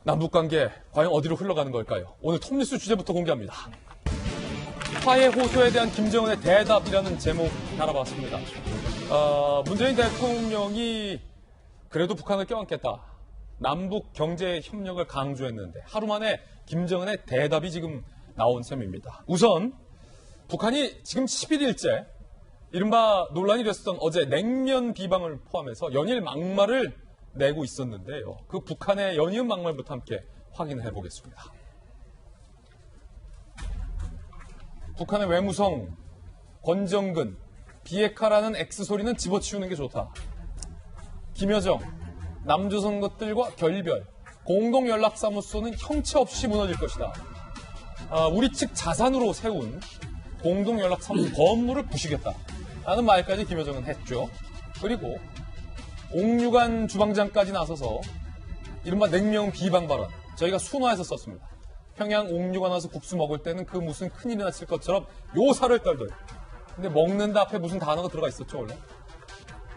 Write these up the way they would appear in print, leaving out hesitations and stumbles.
남북관계 과연 어디로 흘러가는 걸까요? 오늘 톱뉴스 주제부터 공개합니다. 화해 호소에 대한 김정은의 대답이라는 제목 달아봤습니다. 문재인 대통령이 그래도 북한을 껴안겠다. 남북 경제 협력을 강조했는데 하루 만에 김정은의 대답이 지금 나온 셈입니다. 우선 북한이 지금 11일째 이른바 논란이 됐었던 어제 냉면 비방을 포함해서 연일 막말을 내고 있었는데요. 그 북한의 연이은 막말부터 함께 확인해 보겠습니다. 북한의 외무성 권정근 비핵화라는 X소리는 집어치우는 게 좋다. 김여정 남조선 것들과 결별 공동연락사무소는 형체 없이 무너질 것이다. 우리 측 자산으로 세운 공동연락사무소 건물을 부시겠다 라는 말까지 김여정은 했죠. 그리고 옥류관 주방장까지 나서서 이른바 냉면 비방 발언 저희가 순화해서 썼습니다. 평양 옥류관 와서 국수 먹을 때는 그 무슨 큰일이 났을 것처럼 요사를 떨더니 근데 먹는다 앞에 무슨 단어가 들어가 있었죠 원래?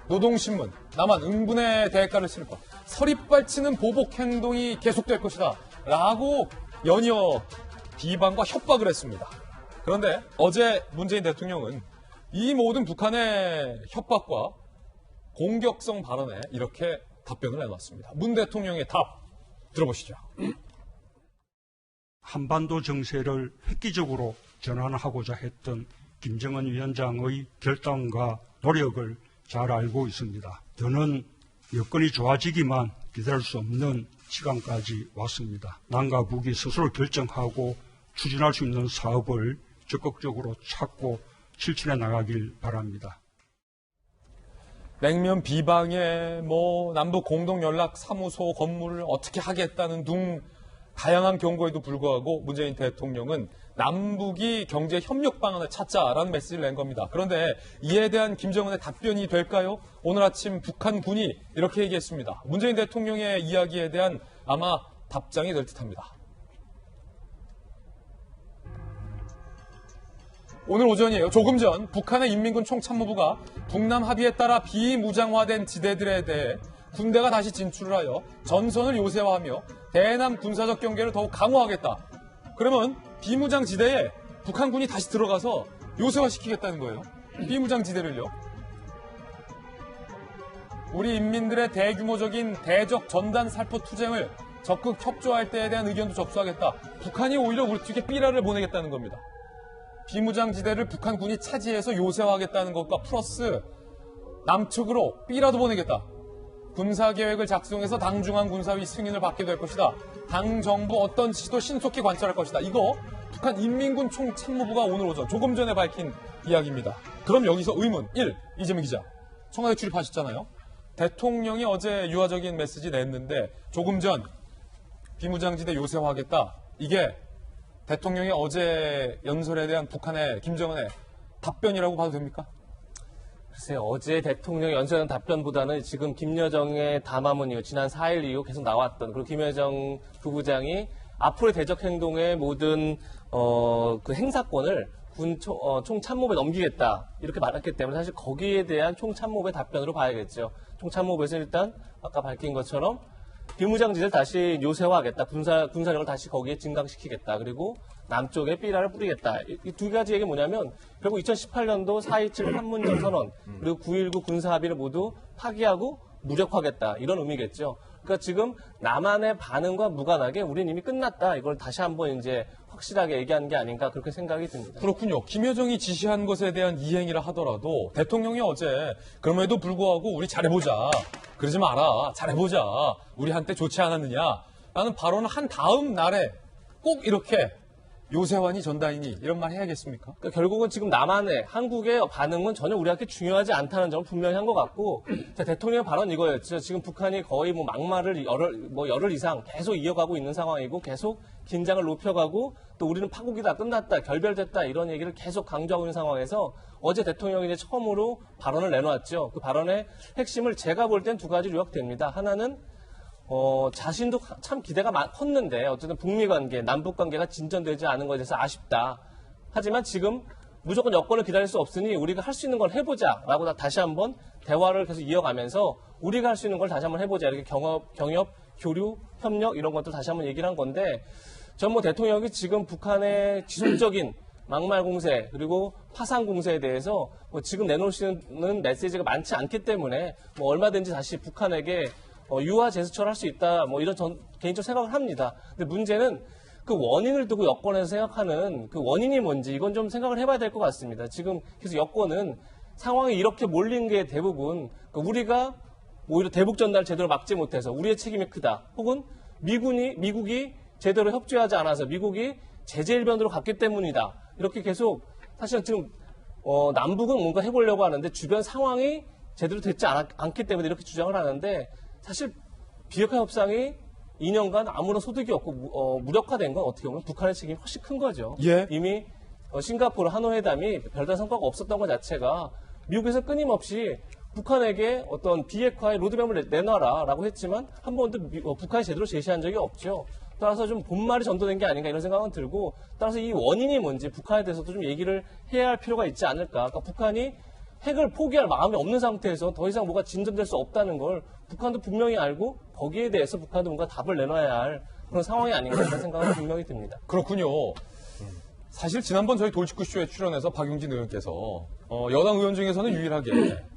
노동신문 남한 응분의 대가를 치를 것 서리빨치는 보복 행동이 계속될 것이다 라고 연이어 비방과 협박을 했습니다. 그런데 어제 문재인 대통령은 이 모든 북한의 협박과 공격성 발언에 이렇게 답변을 내놨습니다. 문 대통령의 답 들어보시죠. 한반도 정세를 획기적으로 전환하고자 했던 김정은 위원장의 결단과 노력을 잘 알고 있습니다. 저는 여건이 좋아지기만 기다릴 수 없는 시간까지 왔습니다. 남과 북이 스스로 결정하고 추진할 수 있는 사업을 적극적으로 찾고 실천해 나가길 바랍니다. 냉면 비방에 남북 공동연락사무소 건물을 어떻게 하겠다는 등 다양한 경고에도 불구하고 문재인 대통령은 남북이 경제 협력 방안을 찾자라는 메시지를 낸 겁니다. 그런데 이에 대한 김정은의 답변이 될까요? 오늘 아침 북한군이 이렇게 얘기했습니다. 문재인 대통령의 이야기에 대한 아마 답장이 될 듯합니다. 오늘 오전이에요. 조금 전 북한의 인민군 총참모부가 북남 합의에 따라 비무장화된 지대들에 대해 군대가 다시 진출을 하여 전선을 요새화하며 대남 군사적 경계를 더욱 강화하겠다. 그러면 비무장 지대에 북한군이 다시 들어가서 요새화시키겠다는 거예요. 비무장 지대를요. 우리 인민들의 대규모적인 대적 전단 살포 투쟁을 적극 협조할 때에 대한 의견도 접수하겠다. 북한이 오히려 우리 쪽에 삐라를 보내겠다는 겁니다. 비무장지대를 북한군이 차지해서 요새화하겠다는 것과 플러스 남측으로 삐라도 보내겠다. 군사계획을 작성해서 당중앙 군사위 승인을 받게 될 것이다. 당 정부 어떤 지시도 신속히 관찰할 것이다. 이거 북한 인민군 총참모부가 오늘 오전 조금 전에 밝힌 이야기입니다. 그럼 여기서 의문 1. 이재명 기자 청와대 출입하셨잖아요. 대통령이 어제 유화적인 메시지 냈는데 조금 전 비무장지대 요새화하겠다. 이게 대통령의 어제 연설에 대한 북한의 김정은의 답변이라고 봐도 됩니까? 글쎄요. 어제 대통령 연설한 답변보다는 지금 김여정의 담화문 이후 지난 4일 이후 계속 나왔던 그리고 김여정 부부장이 앞으로의 대적 행동의 모든 그 행사권을 군 총참모부에 넘기겠다 이렇게 말했기 때문에 사실 거기에 대한 총참모부의 답변으로 봐야겠죠. 총참모부에서 일단 아까 밝힌 것처럼 비무장지대를 다시 요새화하겠다. 군사력을 다시 거기에 증강시키겠다. 그리고 남쪽에 삐라를 뿌리겠다. 이 두 가지 얘기 뭐냐면 결국 2018년도 4.27 판문점 선언 그리고 9.19 군사합의를 모두 파기하고 무력화하겠다. 이런 의미겠죠. 그러니까 지금 남한의 반응과 무관하게 우리는 이미 끝났다. 이걸 다시 한번 이제 확실하게 얘기하는 게 아닌가 그렇게 생각이 듭니다. 그렇군요. 김여정이 지시한 것에 대한 이행이라 하더라도 대통령이 어제 그럼에도 불구하고 우리 잘해보자. 그러지 마라. 잘해보자. 우리 한때 좋지 않았느냐. 라는 발언을 한 다음 날에 꼭 이렇게 요새화니 전단이니 이런 말 해야겠습니까? 그러니까 결국은 지금 남한의 한국의 반응은 전혀 우리한테 중요하지 않다는 점을 분명히 한 것 같고 대통령의 발언 이거였죠. 지금 북한이 거의 막말을 열흘 이상 계속 이어가고 있는 상황이고 계속 긴장을 높여가고 또 우리는 파국이 다 끝났다, 결별됐다 이런 얘기를 계속 강조하고 있는 상황에서 어제 대통령이 이제 처음으로 발언을 내놓았죠. 그 발언의 핵심을 제가 볼 땐 두 가지로 요약됩니다. 하나는 자신도 참 기대가 컸는데 어쨌든 북미 관계, 남북 관계가 진전되지 않은 것에 대해서 아쉽다. 하지만 지금 무조건 여건을 기다릴 수 없으니 우리가 할 수 있는 걸 해보자라고 다시 한번 대화를 계속 이어가면서 우리가 할 수 있는 걸 다시 한번 해보자 이렇게 경협 교류, 협력 이런 것들 다시 한번 얘기를 한 건데 전 뭐 대통령이 지금 북한의 지속적인 막말 공세 그리고 파상 공세에 대해서 뭐 지금 내놓으시는 메시지가 많지 않기 때문에 뭐 얼마든지 다시 북한에게 유화 제스처를 할 수 있다 뭐 이런 개인적으로 생각을 합니다. 근데 문제는 그 원인을 두고 여권에서 생각하는 그 원인이 뭔지 이건 좀 생각을 해봐야 될 것 같습니다. 지금 그래서 여권은 상황이 이렇게 몰린 게 대부분 우리가 오히려 대북 전달 제대로 막지 못해서 우리의 책임이 크다. 혹은 미국이 제대로 협조하지 않아서 미국이 제재 일변으로 갔기 때문이다. 이렇게 계속 사실은 지금 남북은 뭔가 해보려고 하는데 주변 상황이 제대로 되지 않기 때문에 이렇게 주장을 하는데 사실 비핵화 협상이 2년간 아무런 소득이 없고 무력화된 건 어떻게 보면 북한의 책임이 훨씬 큰 거죠. 예. 이미 싱가포르 하노이 회담이 별다른 성과가 없었던 것 자체가 미국에서 끊임없이 북한에게 어떤 비핵화의 로드맵을 내놔라라고 했지만 한 번도 북한이 제대로 제시한 적이 없죠. 따라서 좀 본말이 전도된 게 아닌가 이런 생각은 들고 따라서 이 원인이 뭔지 북한에 대해서도 좀 얘기를 해야 할 필요가 있지 않을까. 그러니까 북한이 핵을 포기할 마음이 없는 상태에서 더 이상 뭐가 진전될 수 없다는 걸 북한도 분명히 알고 거기에 대해서 북한도 뭔가 답을 내놔야 할 그런 상황이 아닌가 이런 생각은 분명히 듭니다. 그렇군요. 사실 지난번 저희 돌직구쇼에 출연해서 박용진 의원께서 여당 의원 중에서는 유일하게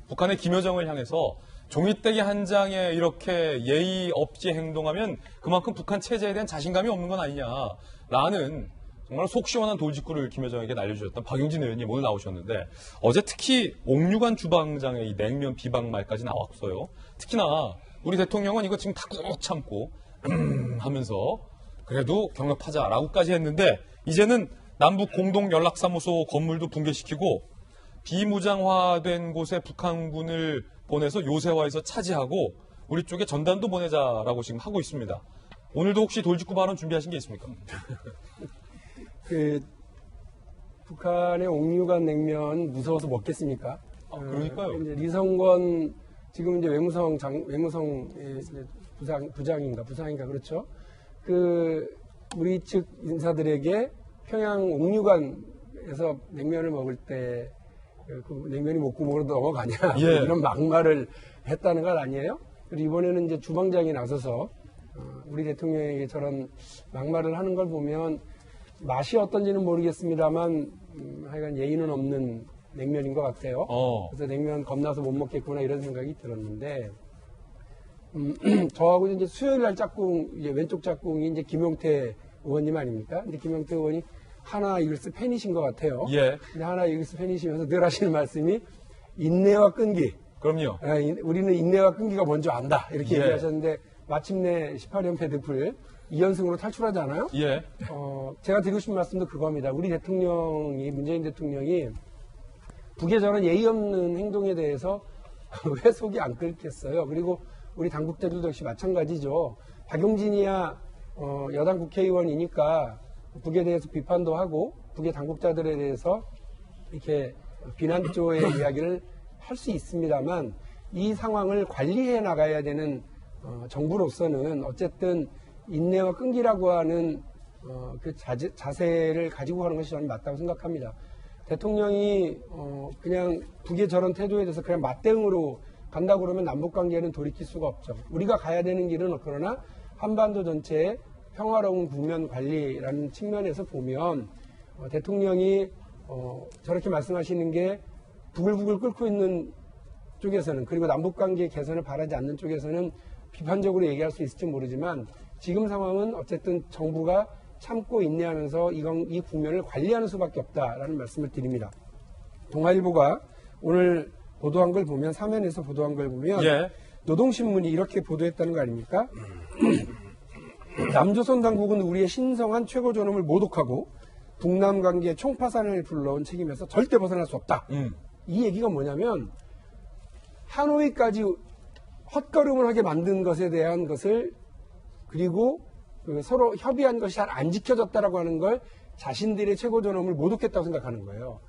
북한의 김여정을 향해서 종이떼기 한 장에 이렇게 예의 없이 행동하면 그만큼 북한 체제에 대한 자신감이 없는 건 아니냐라는 정말 속 시원한 돌직구를 김여정에게 날려주셨던 박용진 의원님 오늘 나오셨는데 어제 특히 옥류관 주방장의 이 냉면 비방 말까지 나왔어요. 특히나 우리 대통령은 이거 지금 다 꾹 참고 하면서 그래도 경협하자라고까지 했는데 이제는 남북 공동 연락사무소 건물도 붕괴시키고 비무장화된 곳에 북한군을 보내서 요새화해서 차지하고 우리 쪽에 전단도 보내자라고 지금 하고 있습니다. 오늘도 혹시 돌직구 발언 준비하신 게 있습니까? 북한의 옥류관 냉면 무서워서 먹겠습니까? 그러니까요. 이제 리성권 지금 이제 외무성 부상인가 그렇죠? 우리 측 인사들에게 평양 옥류관에서 냉면을 먹을 때 그 냉면이 목구멍으로 넘어가냐 예. 이런 막말을 했다는 것 아니에요? 그리고 이번에는 이제 주방장이 나서서 우리 대통령에게 저런 막말을 하는 걸 보면 맛이 어떤지는 모르겠습니다만 하여간 예의는 없는 냉면인 것 같아요. 그래서 냉면 겁나서 못 먹겠구나 이런 생각이 들었는데 저하고 이제 수요일 날 짝꿍 이제 왼쪽 짝꿍이 이제 김용태 의원님 아닙니까? 근데 김용태 의원이 하나 이글스 팬이신 것 같아요. 예. 근데 하나 이글스 팬이시면서 늘 하시는 말씀이 인내와 끈기. 그럼요. 우리는 인내와 끈기가 뭔지 안다 이렇게 예. 얘기하셨는데 마침내 18연패 득풀 2연승으로 탈출하지 않아요? 예. 제가 드리고 싶은 말씀도 그겁니다. 우리 문재인 대통령이 북의 저런 예의 없는 행동에 대해서 왜 속이 안 끓겠어요? 그리고 우리 당국자들도 역시 마찬가지죠. 박용진이야 여당 국회의원이니까 북에 대해서 비판도 하고 북의 당국자들에 대해서 이렇게 비난조의 이야기를 할 수 있습니다만 이 상황을 관리해 나가야 되는 정부로서는 어쨌든 인내와 끈기라고 하는 그 자세를 가지고 가는 것이 저는 맞다고 생각합니다. 대통령이 그냥 북의 저런 태도에 대해서 그냥 맞대응으로 간다고 그러면 남북관계는 돌이킬 수가 없죠. 우리가 가야 되는 길은 그러나 한반도 전체의 평화로운 국면 관리라는 측면에서 보면 대통령이 저렇게 말씀하시는 게 부글부글 끓고 있는 쪽에서는 그리고 남북관계 개선을 바라지 않는 쪽에서는 비판적으로 얘기할 수 있을지 모르지만 지금 상황은 어쨌든 정부가 참고 인내하면서 이 국면을 관리하는 수밖에 없다라는 말씀을 드립니다. 동아일보가 오늘 보도한 걸 보면 사면에서 보도한 걸 보면 예. 노동신문이 이렇게 보도했다는 거 아닙니까? 남조선 당국은 우리의 신성한 최고 존엄을 모독하고 북남 관계 총파산을 불러온 책임에서 절대 벗어날 수 없다. 이 얘기가 뭐냐면 하노이까지 헛걸음을 하게 만든 것에 대한 것을 그리고 서로 협의한 것이 잘 안 지켜졌다라고 하는 걸 자신들의 최고 존엄을 모독했다고 생각하는 거예요.